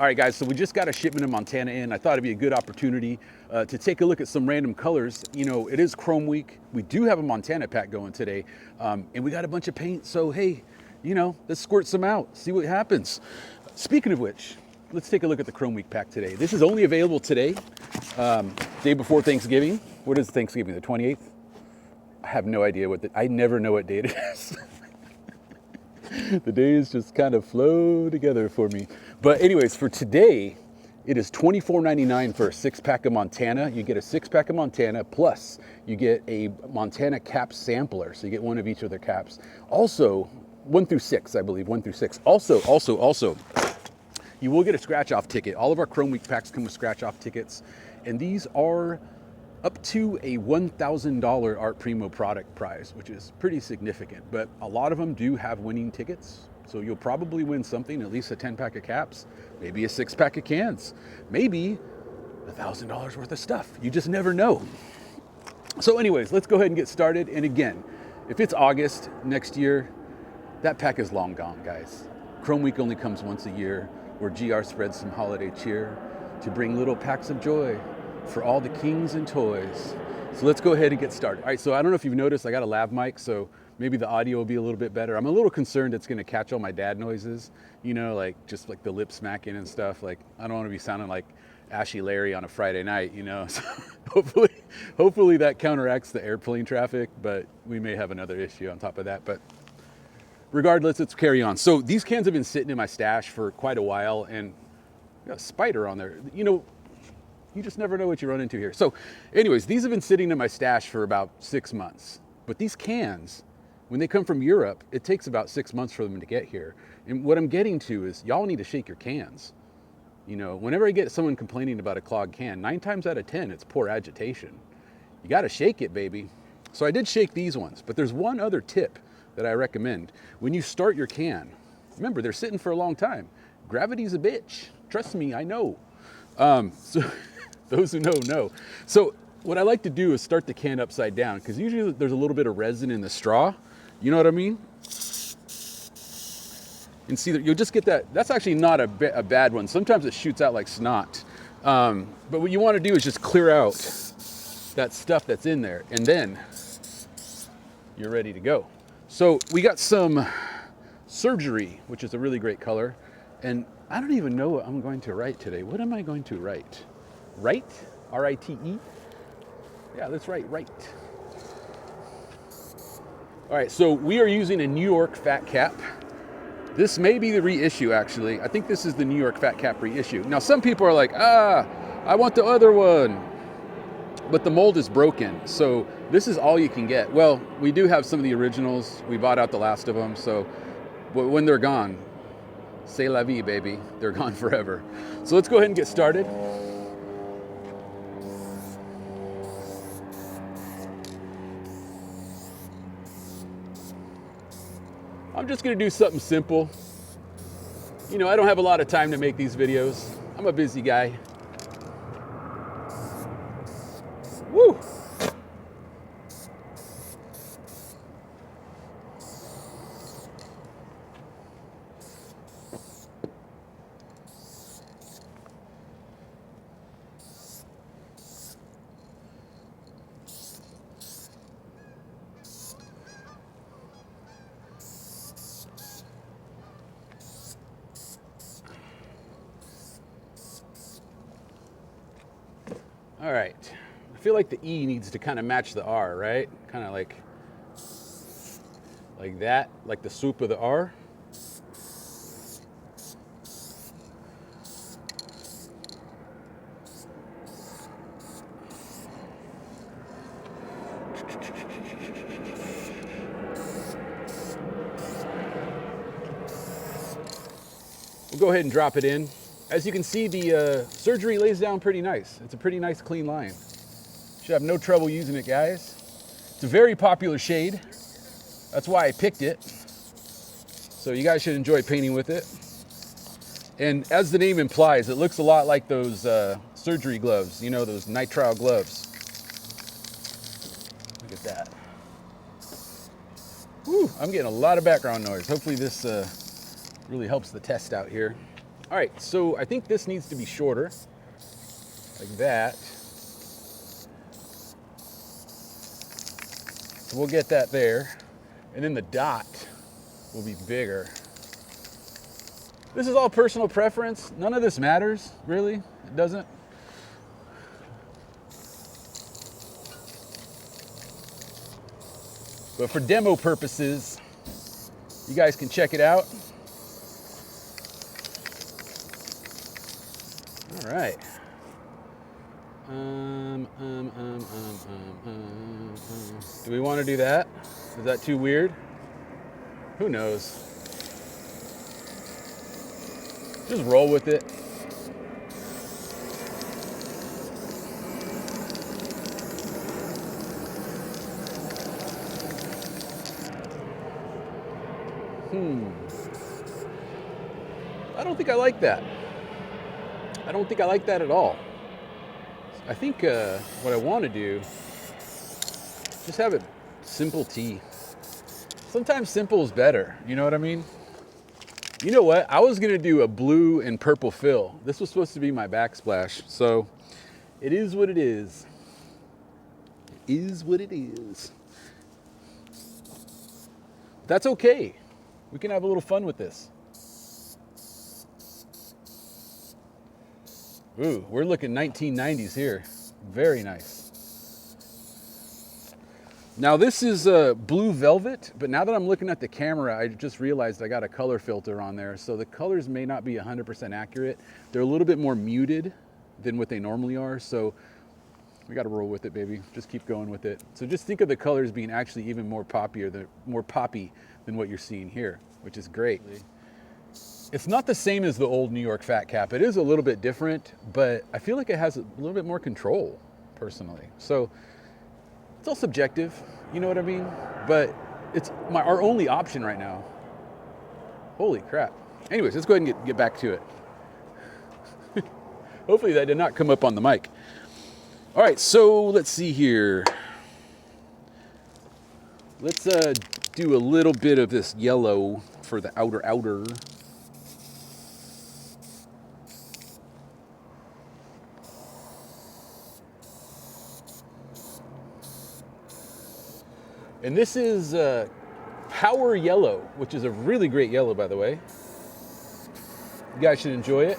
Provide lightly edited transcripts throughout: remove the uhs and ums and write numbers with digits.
All right, guys, so we just got a shipment of Montana in. I thought it'd be a good opportunity to take a look at some random colors. You know, it is Chrome Week. We do have a Montana pack going today, and we got a bunch of paint. So, hey, you know, let's squirt some out, see what happens. Speaking of which, let's take a look at the Chrome Week pack today. This is only available today, day before Thanksgiving. What is Thanksgiving, the 28th? I have no idea I never know what date it is. The days just kind of flow together for me. But anyways, for today, it is $24.99 for a 6-pack of Montana. You get a 6-pack of Montana, plus you get a Montana cap sampler. So you get one of each of their caps. Also, 1 through 6, I believe, 1 through 6. Also, you will get a scratch-off ticket. All of our Chrome Week packs come with scratch-off tickets. And these are up to a $1,000 Art Primo product prize, which is pretty significant. But a lot of them do have winning tickets. So you'll probably win something, at least a 10-pack of caps, maybe a 6-pack of cans, maybe $1,000 worth of stuff. You just never know. So anyways, let's go ahead and get started. And again, if it's August next year, that pack is long gone, guys. Chrome Week only comes once a year, where GR spreads some holiday cheer to bring little packs of joy for all the kings and toys. So let's go ahead and get started. All right, so I don't know if you've noticed, I got a lav mic, so maybe the audio will be a little bit better. I'm a little concerned it's gonna catch all my dad noises, you know, like just like the lip smacking and stuff. Like, I don't wanna be sounding like Ashy Larry on a Friday night, you know? So hopefully that counteracts the airplane traffic, but we may have another issue on top of that. But regardless, let's carry on. So these cans have been sitting in my stash for quite a while, and got a spider on there. You know, you just never know what you run into here. So anyways, these have been sitting in my stash for about 6 months. But these cans, when they come from Europe, it takes about 6 months for them to get here. And what I'm getting to is y'all need to shake your cans. You know, whenever I get someone complaining about a clogged can, 9 times out of 10, it's poor agitation. You gotta shake it, baby. So I did shake these ones, but there's one other tip that I recommend. When you start your can, remember, they're sitting for a long time. Gravity's a bitch. Trust me, I know. So those who know. So what I like to do is start the can upside down, because usually there's a little bit of resin in the straw. You know what I mean? And see, that you'll just get that. That's actually not a bad one. Sometimes it shoots out like snot. But what you want to do is just clear out that stuff that's in there, and then you're ready to go. So we got some Surgery, which is a really great color. And I don't even know what I'm going to write today. What am I going to write? Write? R-I-T-E? Yeah, let's write right. All right, so we are using a New York Fat Cap. This may be the reissue, actually. I think this is the New York Fat Cap reissue. Now, some people are like, I want the other one. But the mold is broken, so this is all you can get. Well, we do have some of the originals. We bought out the last of them, so when they're gone, c'est la vie, baby. They're gone forever. So let's go ahead and get started. I'm just gonna do something simple. You know, I don't have a lot of time to make these videos. I'm a busy guy. Woo! All right. I feel like the E needs to kind of match the R, right? Kind of like that, like the swoop of the R. We'll go ahead and drop it in. As you can see, the Surgery lays down pretty nice. It's a pretty nice clean line. Should have no trouble using it, guys. It's a very popular shade. That's why I picked it. So you guys should enjoy painting with it. And as the name implies, it looks a lot like those surgery gloves, you know, those nitrile gloves. Look at that. Whew, I'm getting a lot of background noise. Hopefully this really helps the test out here. All right, so I think this needs to be shorter, like that. So we'll get that there. And then the dot will be bigger. This is all personal preference. None of this matters, really. It doesn't. But for demo purposes, you guys can check it out. All right. Do we want to do that? Is that too weird? Who knows? Just roll with it. I don't think I like that. I don't think I like that at all. I think what I want to do, just have it simple T. Sometimes simple is better, you know what I mean? You know what? I was gonna do a blue and purple fill. This was supposed to be my backsplash, so it is what it is. It is what it is. That's okay. We can have a little fun with this. Ooh, we're looking 1990s here. Very nice. Now this is blue velvet, but now that I'm looking at the camera, I just realized I got a color filter on there. So the colors may not be 100% accurate. They're a little bit more muted than what they normally are. So we got to roll with it, baby. Just keep going with it. So just think of the colors being actually even more poppy than what you're seeing here, which is great. It's not the same as the old New York Fat Cap. It is a little bit different, but I feel like it has a little bit more control, personally. So it's all subjective, you know what I mean? But it's our only option right now. Holy crap. Anyways, let's go ahead and get back to it. Hopefully that did not come up on the mic. All right, so let's see here. Let's do a little bit of this yellow for the outer. And this is Power Yellow, which is a really great yellow, by the way. You guys should enjoy it.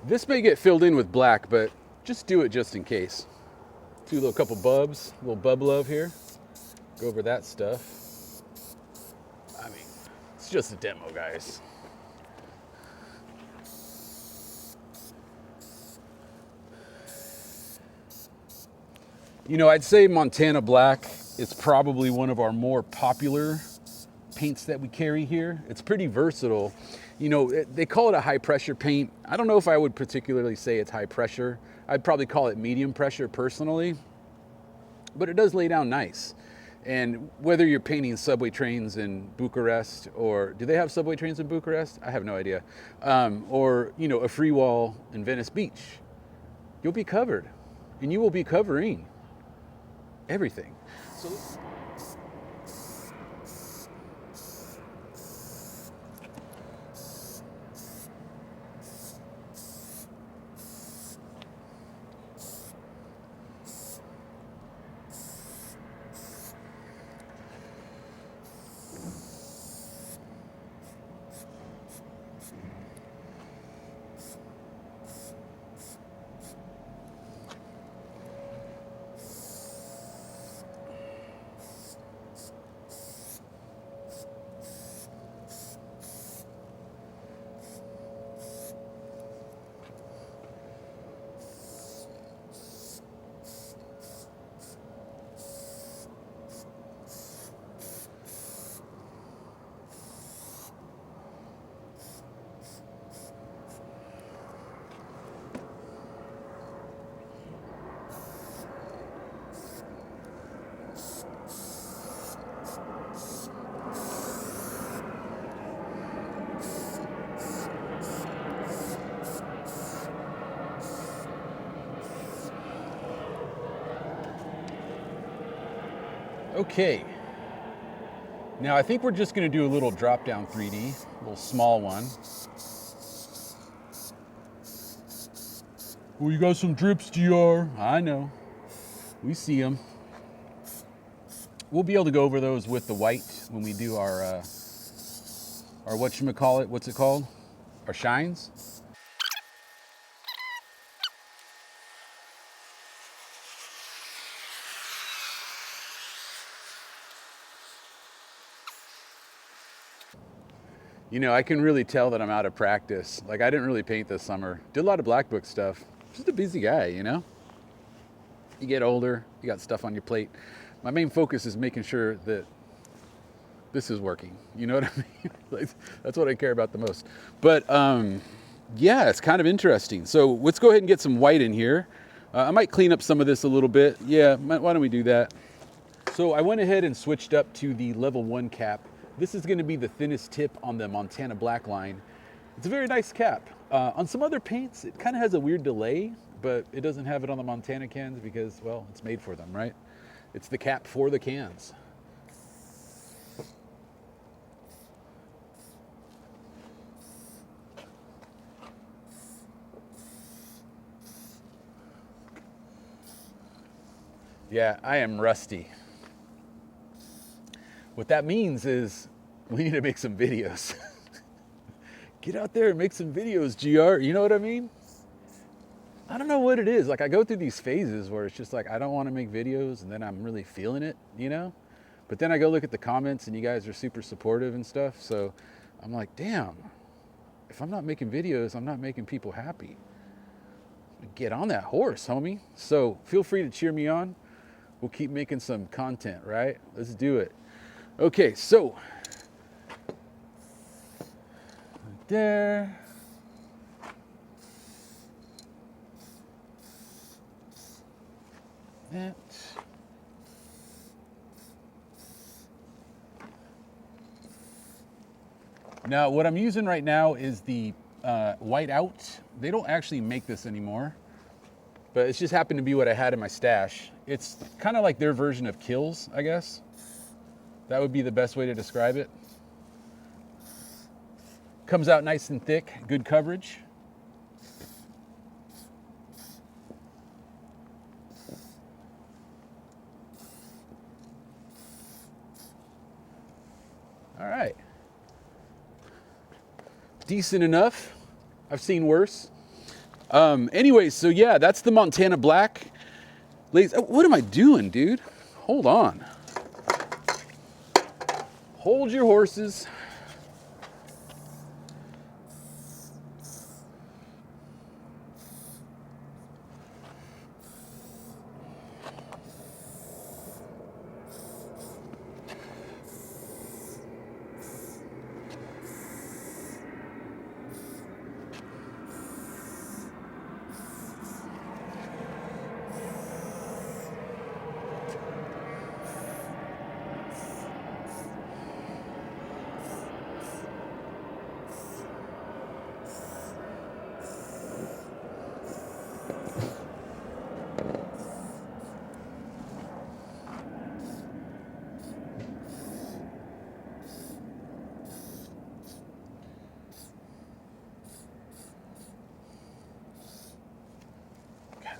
This may get filled in with black, but just do it just in case. Do a couple bubs, a little bub love here. Go over that stuff. I mean, it's just a demo, guys. You know, I'd say Montana Black is probably one of our more popular paints that we carry here. It's pretty versatile. You know, they call it a high pressure paint. I don't know if I would particularly say it's high pressure. I'd probably call it medium pressure personally, but it does lay down nice. And whether you're painting subway trains in Bucharest, or do they have subway trains in Bucharest? I have no idea. Or, you know, a free wall in Venice Beach, you'll be covered, and you will be covering everything. So Okay. Now I think we're just gonna do a little drop down 3D, a little small one. Oh, you got some drips, GR. I know. We see them. We'll be able to go over those with the white when we do our whatchamacallit, what's it called? Our shines. You know, I can really tell that I'm out of practice. Like, I didn't really paint this summer. Did a lot of black book stuff. Just a busy guy, you know? You get older, you got stuff on your plate. My main focus is making sure that this is working. You know what I mean? Like, that's what I care about the most. But yeah, it's kind of interesting. So let's go ahead and get some white in here. I might clean up some of this a little bit. Yeah, why don't we do that? So I went ahead and switched up to the level 1 cap. This is gonna be the thinnest tip on the Montana black line. It's a very nice cap. On some other paints, it kind of has a weird delay, but it doesn't have it on the Montana cans because, well, it's made for them, right? It's the cap for the cans. Yeah, I am rusty. What that means is we need to make some videos. Get out there and make some videos, GR. You know what I mean? I don't know what it is. Like, I go through these phases where it's just like, I don't want to make videos, and then I'm really feeling it, you know? But then I go look at the comments and you guys are super supportive and stuff. So I'm like, damn, if I'm not making videos, I'm not making people happy. Get on that horse, homie. So feel free to cheer me on. We'll keep making some content, right? Let's do it. Okay, so right there. That. Now, what I'm using right now is the white out. They don't actually make this anymore, but it's just happened to be what I had in my stash. It's kind of like their version of Kills, I guess. That would be the best way to describe it. Comes out nice and thick, good coverage. All right. Decent enough. I've seen worse. Anyways, so yeah, that's the Montana Black. Ladies, what am I doing, dude? Hold on. Hold your horses.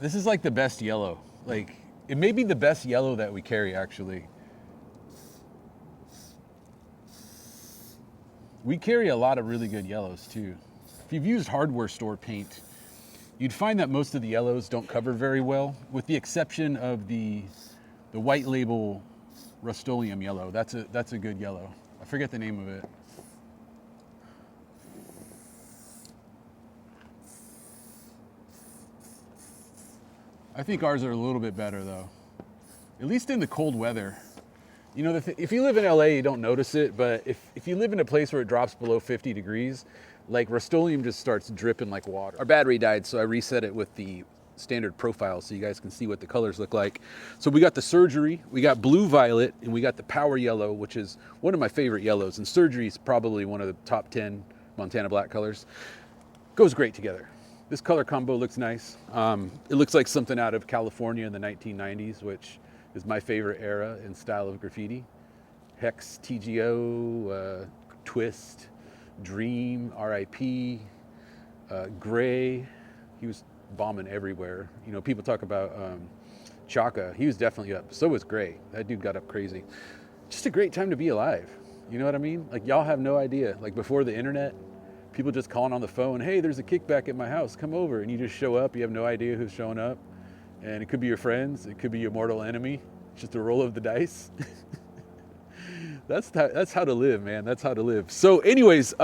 This is like the best yellow. Like, it may be the best yellow that we carry, actually. We carry a lot of really good yellows too. If you've used hardware store paint, you'd find that most of the yellows don't cover very well, with the exception of the white label Rust-Oleum yellow. That's a good yellow. I forget the name of it. I think ours are a little bit better though, at least in the cold weather. You know, if you live in LA, you don't notice it, but if you live in a place where it drops below 50 degrees, like Rust-Oleum just starts dripping like water. Our battery died, so I reset it with the standard profile so you guys can see what the colors look like. So we got the Surgery, we got Blue Violet, and we got the Power Yellow, which is one of my favorite yellows. And Surgery is probably one of the top 10 Montana black colors. Goes great together. This color combo looks nice. It looks like something out of California in the 1990s, which is my favorite era and style of graffiti. Hex, TGO, Twist, Dream, RIP, Gray. He was bombing everywhere. You know, people talk about Chaka. He was definitely up. So was Gray. That dude got up crazy. Just a great time to be alive. You know what I mean? Like, y'all have no idea. Like, before the internet, people just calling on the phone, hey, there's a kickback at my house, come over. And you just show up. You have no idea who's showing up. And it could be your friends. It could be your mortal enemy. It's just a roll of the dice. That's how to live, man. That's how to live. So anyways,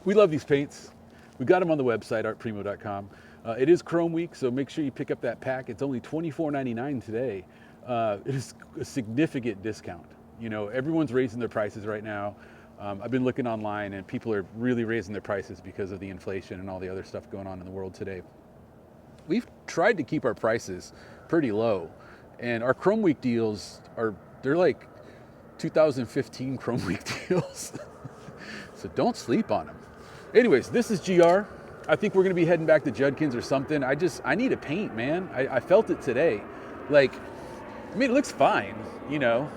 we love these paints. We got them on the website, artprimo.com. It is Chrome Week, so make sure you pick up that pack. It's only $24.99 today. It is a significant discount. You know, everyone's raising their prices right now. I've been looking online, and people are really raising their prices because of the inflation and all the other stuff going on in the world today. We've tried to keep our prices pretty low, and our Chrome Week deals they're like 2015 Chrome Week deals. So don't sleep on them. Anyways, this is GR. I think we're gonna be heading back to Judkins or something. I need a paint, man. I felt it today. Like, I mean, it looks fine, you know.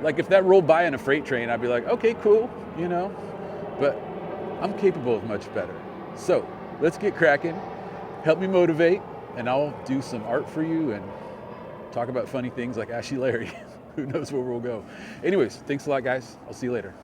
Like, if that rolled by in a freight train, I'd be like, okay, cool, you know. But I'm capable of much better. So let's get cracking. Help me motivate, and I'll do some art for you and talk about funny things like Ashy Larry. Who knows where we'll go. Anyways, thanks a lot, guys. I'll see you later.